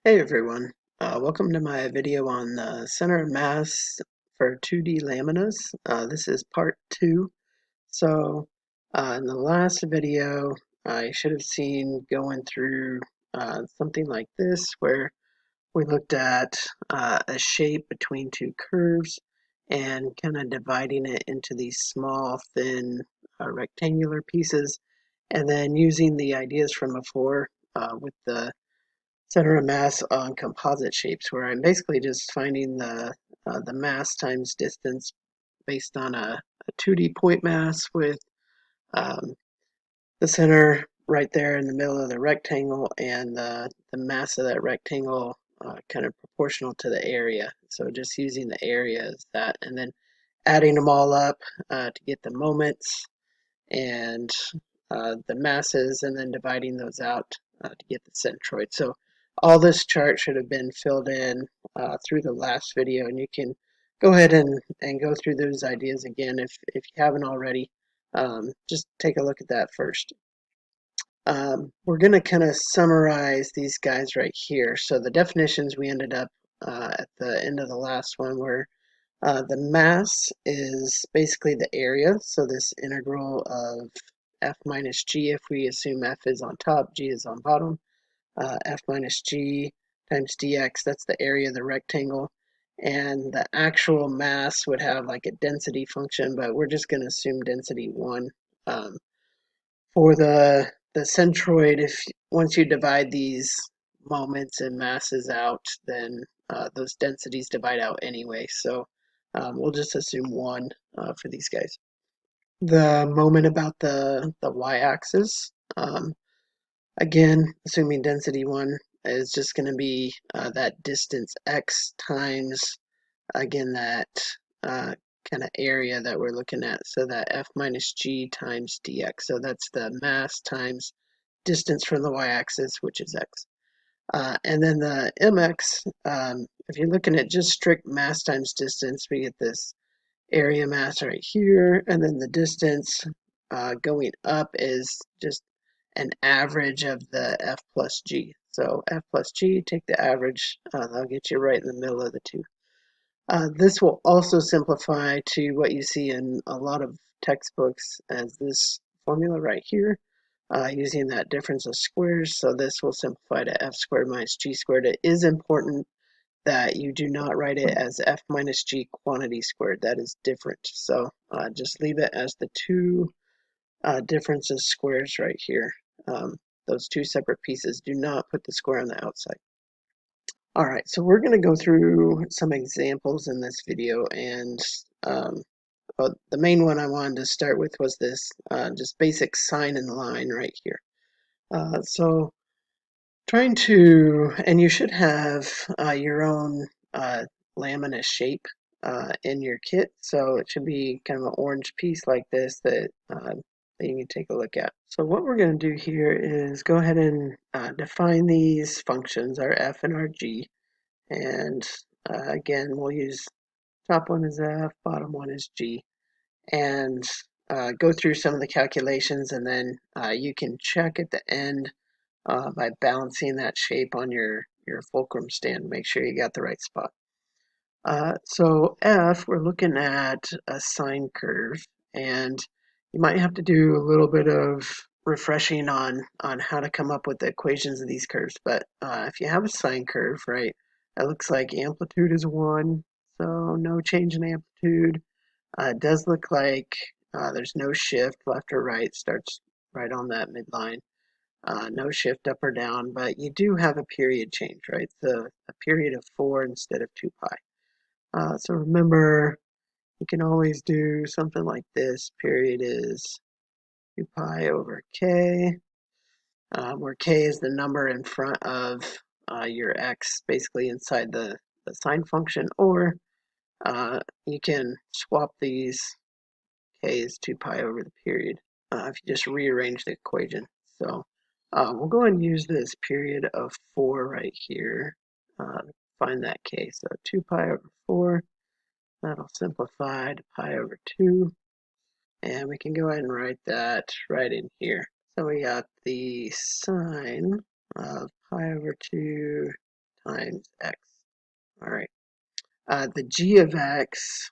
Hey everyone, welcome to my video on the center of mass for 2D laminas. This is part 2. In the last video, I should have seen going through something like this where we looked at a shape between two curves and kind of dividing it into these small, thin, rectangular pieces, and then using the ideas from before with the center of mass on composite shapes, where I'm basically just finding the mass times distance based on a 2D point mass with um, the center right there in the middle of the rectangle and the mass of that rectangle kind of proportional to the area. So just using the area as that, and then adding them all up to get the moments and the masses, and then dividing those out to get the centroid. So all this chart should have been filled in through the last video, and you can go ahead and go through those ideas again if you haven't already. Just take a look at that first. We're going to kind of summarize these guys right here. So the definitions we ended up at the end of the last one were the mass is basically the area, so this integral of f minus g, if we assume f is on top, g is on bottom, f minus g times dx, that's the area of the rectangle. And the actual mass would have like a density function, but we're just going to assume density 1. For the centroid, if once you divide these moments and masses out, then those densities divide out anyway. So we'll just assume 1 for these guys. The moment about the y-axis, again, assuming density 1 is just going to be that distance x times, again, that kind of area that we're looking at. So that f minus g times dx. So that's the mass times distance from the y-axis, which is x. And then the mx, if you're looking at just strict mass times distance, we get this area mass right here, and then the distance going up is just an average of the f plus g. So f plus g, take the average, that'll get you right in the middle of the two. This will also simplify to what you see in a lot of textbooks as this formula right here, using that difference of squares. So this will simplify to f squared minus g squared. It is important that you do not write it as f minus g quantity squared. That is different. So just leave it as the two differences squares right here. Those two separate pieces. Do not put the square on the outside. All right, so we're going to go through some examples in this video, and the main one I wanted to start with was this just basic sine and line right here. So trying to, and you should have your own lamina shape in your kit, so it should be kind of an orange piece like this that you can take a look at. So what we're going to do here is go ahead and define these functions, our f and our g. And again, we'll use top one is F, bottom one is G, and go through some of the calculations, and then you can check at the end by balancing that shape on your fulcrum stand. Make sure you got the right spot. So F, we're looking at a sine curve, and you might have to do a little bit of refreshing on how to come up with the equations of these curves. But if you have a sine curve, right, it looks like amplitude is 1, so no change in amplitude. It does look like there's no shift left or right, starts right on that midline. No shift up or down, but you do have a period change, right? So a period of 4 instead of 2 pi. So remember, you can always do something like this. Period is 2 pi over k, where k is the number in front of your x, basically inside the sine function, or you can swap these. K is 2 pi over the period if you just rearrange the equation. So we'll go and use this period of 4 right here. Find that k. So 2 pi over 4. That'll simplify to pi over 2. And we can go ahead and write that right in here. So we got the sine of pi over 2 times x. All right. The g of x,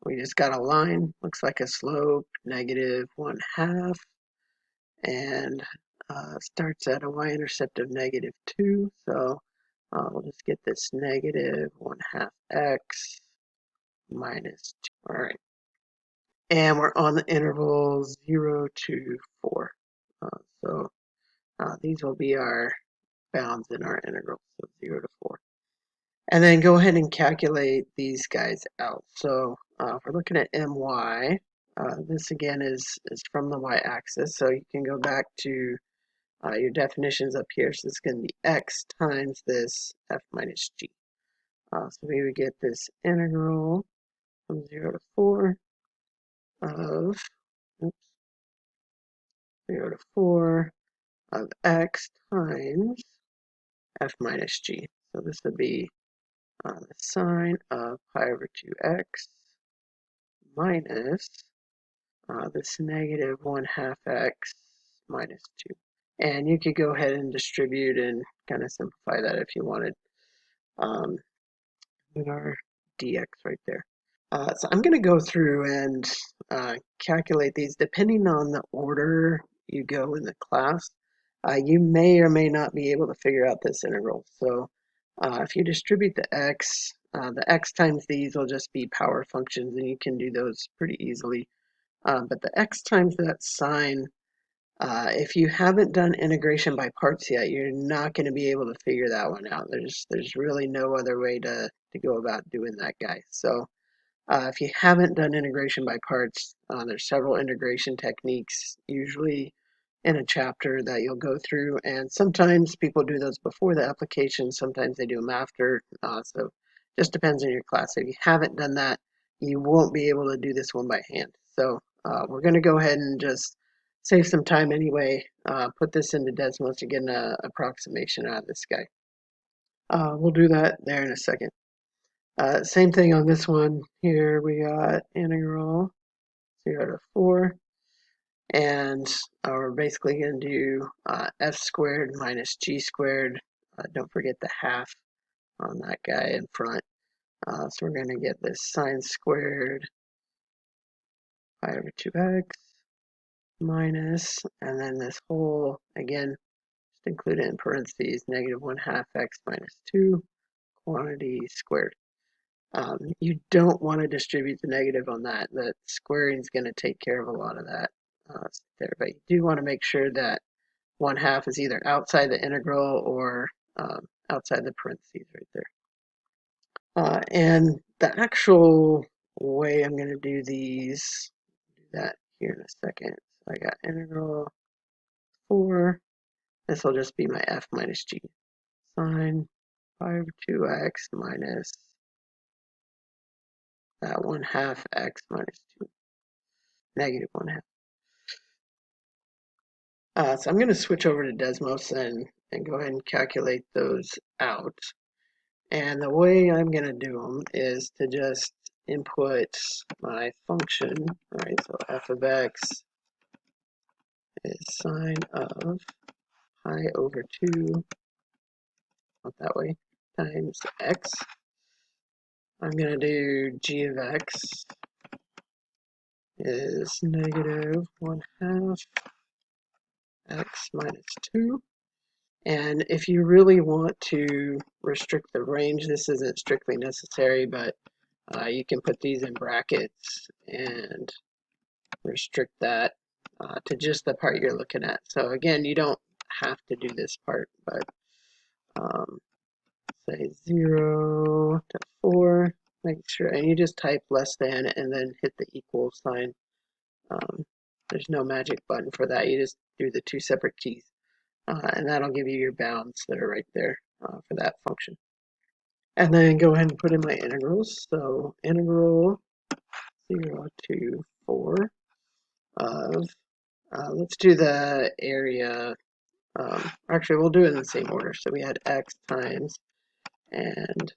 we just got a line, looks like a slope, negative 1/2, and starts at a y-intercept of negative 2. So we'll just get this negative 1/2 x minus 2. All right. And we're on the interval 0 to 4. So these will be our bounds in our integral, so 0 to 4. And then go ahead and calculate these guys out. So if we're looking at my, this again is from the y-axis, so you can go back to your definitions up here. So it's going to be x times this f minus g. So we would get this integral from 0 to 4 of, oops, 0 to 4 of x times f minus g. So this would be the sine of pi over 2x minus this negative 1/2 x minus 2. And you could go ahead and distribute and kind of simplify that if you wanted. With our dx right there. So I'm going to go through and calculate these depending on the order you go in the class. You may or may not be able to figure out this integral. So if you distribute the x times these will just be power functions, and you can do those pretty easily. But the x times that sine, if you haven't done integration by parts yet, you're not going to be able to figure that one out. There's really no other way to go about doing that guy. So if you haven't done integration by parts, there's several integration techniques, usually in a chapter that you'll go through. And sometimes people do those before the application, sometimes they do them after. So just depends on your class. If you haven't done that, you won't be able to do this one by hand. So we're going to go ahead and just save some time anyway. Put this into Desmos to get an approximation out of this guy. We'll do that there in a second. Same thing on this one. Here we got integral 0 to 4. And we're basically going to do f squared minus g squared. Don't forget the half on that guy in front. So we're going to get this sine squared pi over 2x minus, and then this whole, again, just include it in parentheses, negative 1/2 x minus 2 quantity squared. You don't want to distribute the negative on that. The squaring is going to take care of a lot of that there. But you do want to make sure that 1/2 is either outside the integral or outside the parentheses right there. And the actual way I'm going to do these, do that here in a second. So I got integral 4. This will just be my f minus g. Sine pi over 2x minus that 1/2 x minus 2, negative 1/2. So I'm going to switch over to Desmos and go ahead and calculate those out. And the way I'm going to do them is to just input my function, right? So f of x is sine of pi over 2, not that way, times x. I'm going to do g of x is negative 1/2 x minus 2. And if you really want to restrict the range, this isn't strictly necessary, but you can put these in brackets and restrict that to just the part you're looking at. So again, you don't have to do this part, but say 0 to 4, make sure, and you just type less than and then hit the equal sign. There's no magic button for that. You just do the 2 separate keys. And that'll give you your bounds that are right there for that function. And then go ahead and put in my integrals. So integral 0 to 4 of, let's do the area, actually we'll do it in the same order. So we had x times, and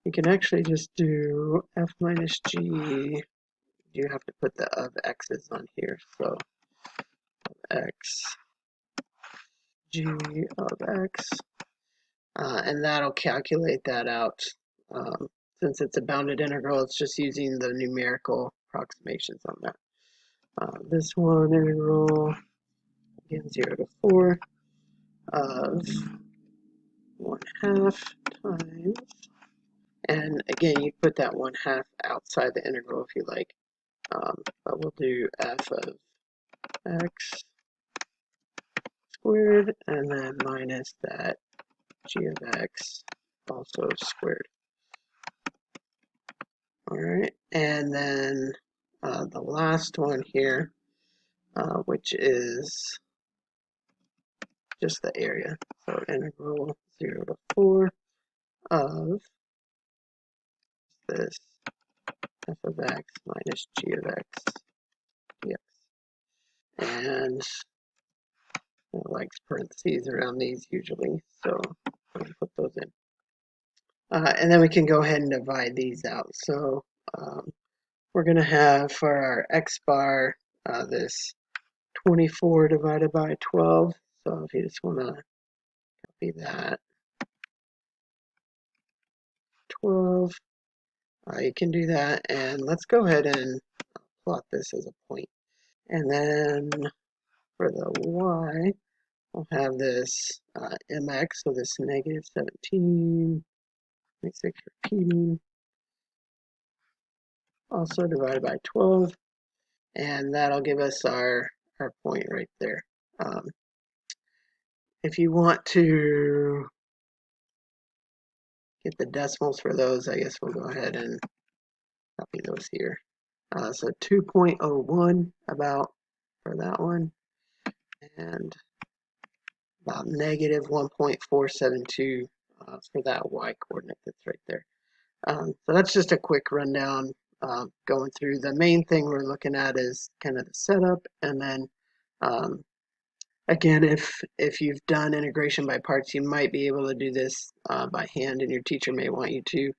you can actually just do f minus g. You have to put the of x's on here. So x, g of x and that'll calculate that out. Um, since it's a bounded integral, it's just using the numerical approximations on that. This one integral, again, 0 to 4 of 1/2 times, and again, you put that 1/2 outside the integral if you like, but we'll do f of x squared, and then minus that g of x also squared. All right, and then the last one here, which is just the area. So integral 0 to 4 of this f of x minus g of x dx. And it likes parentheses around these usually, so I'm going to put those in. And then we can go ahead and divide these out. So we're going to have for our x bar this 24 divided by 12. So if you just want to copy that, 12, you can do that. And let's go ahead and plot this as a point. And then for the y, we'll have this mx, so this negative 17, makes it repeating, also divided by 12. And that'll give us our point right there. If you want to get the decimals for those, I guess we'll go ahead and copy those here. So 2.01 about for that one, and about negative 1.472 for that y coordinate that's right there. So that's just a quick rundown going through. The main thing we're looking at is kind of the setup, and then again, if you've done integration by parts, you might be able to do this by hand, and your teacher may want you to.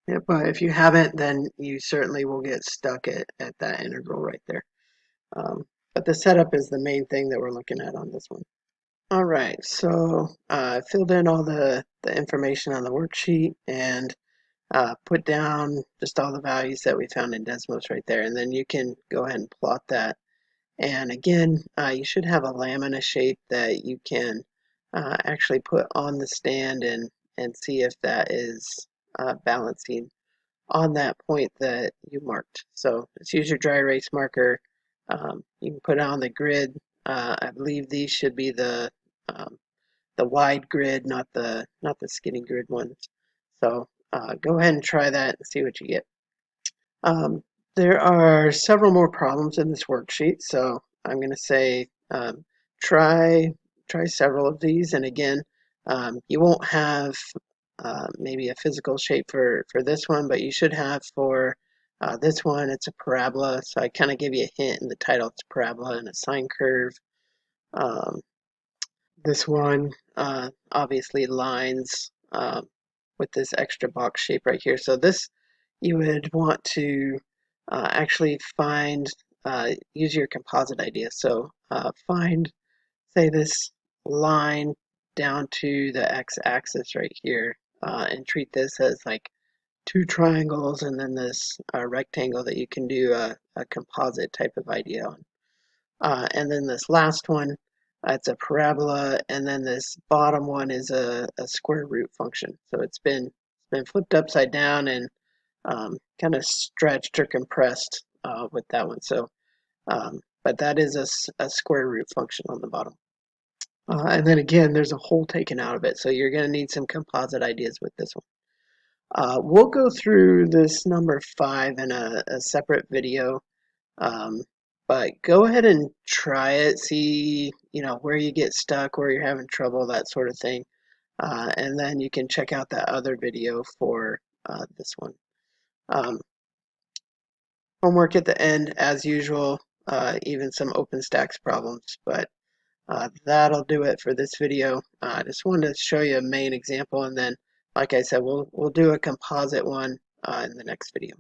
Yeah, but if you haven't, then you certainly will get stuck at that integral right there. But the setup is the main thing that we're looking at on this one. All right, so I filled in all the information on the worksheet and put down just all the values that we found in Desmos right there, and then you can go ahead and plot that. And again, you should have a lamina shape that you can actually put on the stand and see if that is balancing on that point that you marked. So let's use your dry erase marker. You can put it on the grid. I believe these should be the wide grid, not the skinny grid ones. So go ahead and try that and see what you get. There are several more problems in this worksheet, so I'm going to say try several of these. And again, you won't have maybe a physical shape for this one, but you should have for this one. It's a parabola, so I kind of give you a hint in the title. It's a parabola and a sine curve. This one obviously lines with this extra box shape right here. So this you would want to actually find, use your composite idea. So find, say, this line down to the x-axis right here, and treat this as like two triangles and then this rectangle that you can do a composite type of idea on. And then this last one, it's a parabola, and then this bottom one is a square root function. So it's been flipped upside down and kind of stretched or compressed with that one. So, but that is a square root function on the bottom. And then again, there's a hole taken out of it. So you're going to need some composite ideas with this one. We'll go through this number 5 in a separate video. But go ahead and try it, see, where you get stuck, where you're having trouble, that sort of thing. And then you can check out that other video for this one. Homework at the end, as usual, even some OpenStax problems, but that'll do it for this video. I just wanted to show you a main example, and then, like I said, we'll do a composite one in the next video.